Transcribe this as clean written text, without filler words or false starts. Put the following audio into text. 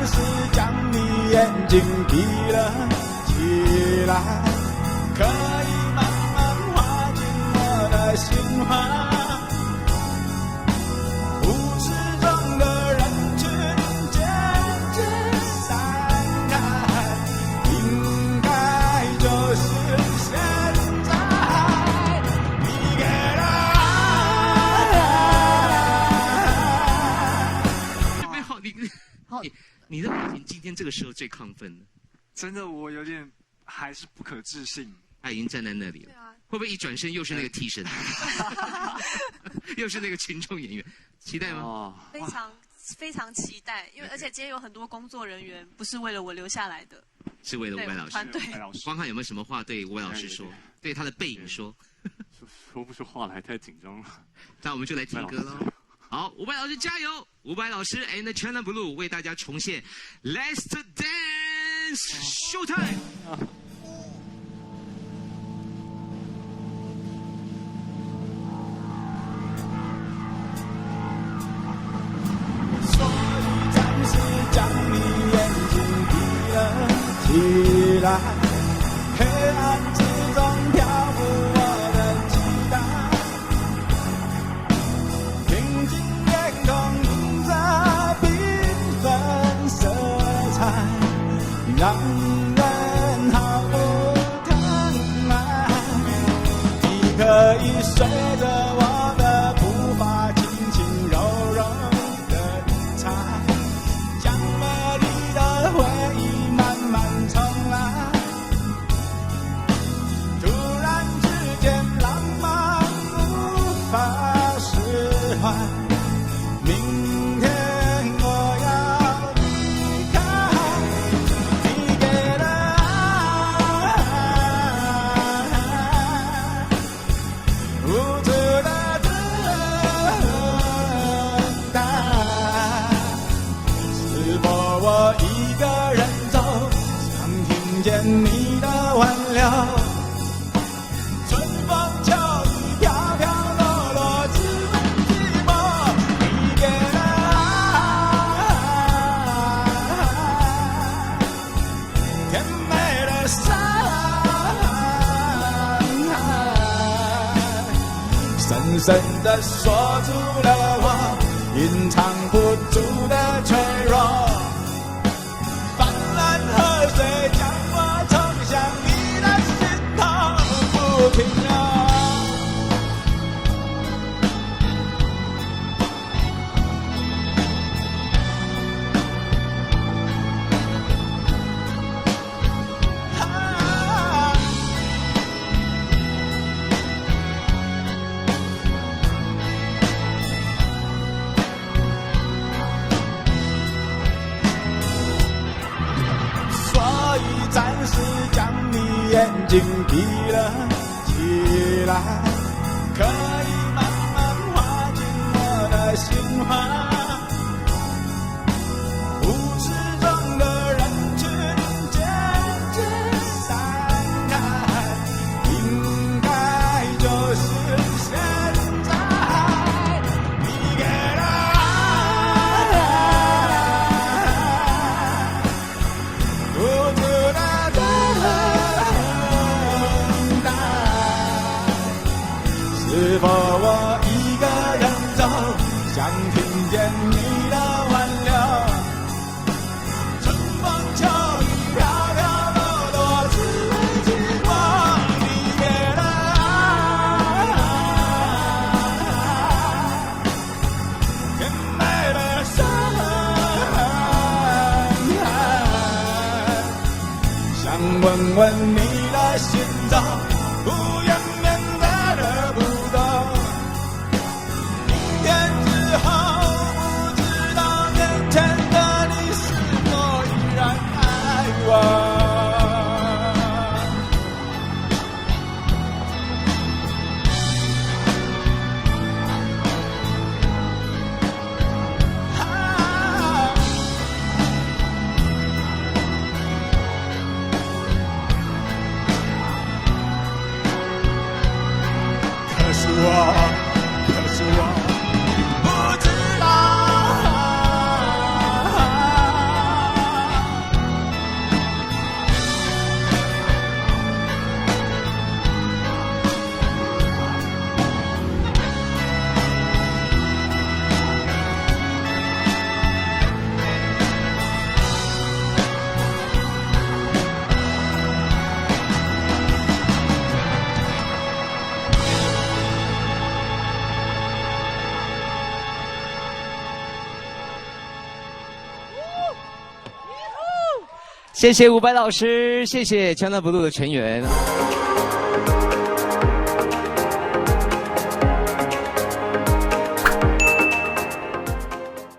时将你眼睛闭了起来，可以慢慢滑进我的心怀。故事中的人群渐渐散开，应该就是现在。你给了爱，准备好你的表情今天这个时候最亢奋了。真的，我有点还是不可置信。他已经站在那里了，会不会一转身又是那个替身，又是那个群众演员？期待吗？非常期待，因为而且今天有很多工作人员不是为了我留下来的，是为了伍佰老师。团队。光汉有没有什么话对伍佰老师说？对他的背影说？说不出话来，太紧张了。那我们就来听歌喽。好，伍佰老师加油！伍佰老师 and China Blue 为大家重现 Let's Dance Showtime。起来，黑暗之中漂浮我的期待，平静夜空映着缤纷色彩，让人毫不疼爱。你可以随着我的步伐，轻轻柔柔的理睬，将美丽的回忆重来，突然之间浪漫无法释怀，明天我要离开，你给了爱，无助的等待，是否我一个人走，听见你的挽留，春风秋雨飘飘落落，只问寂寞。你给了爱，甜美的伤害，深深地锁住了我隐藏不住的脆弱。河水将我冲向你的心头，不停留。暂时将你眼睛闭了起来，可以慢慢滑进我的心怀。故事中的人群渐渐散开，应该就是现在。你给了爱，无助的是否我一个人走，想听见你的挽留，春风秋雨飘飘落落，只为寂寞。你给了爱，甜美的伤害，想问问你的行踪，不愿面对的不懂，明天之后不知道面前的你是否依然爱我。谢谢伍佰老师，谢谢 China Blue 的成员。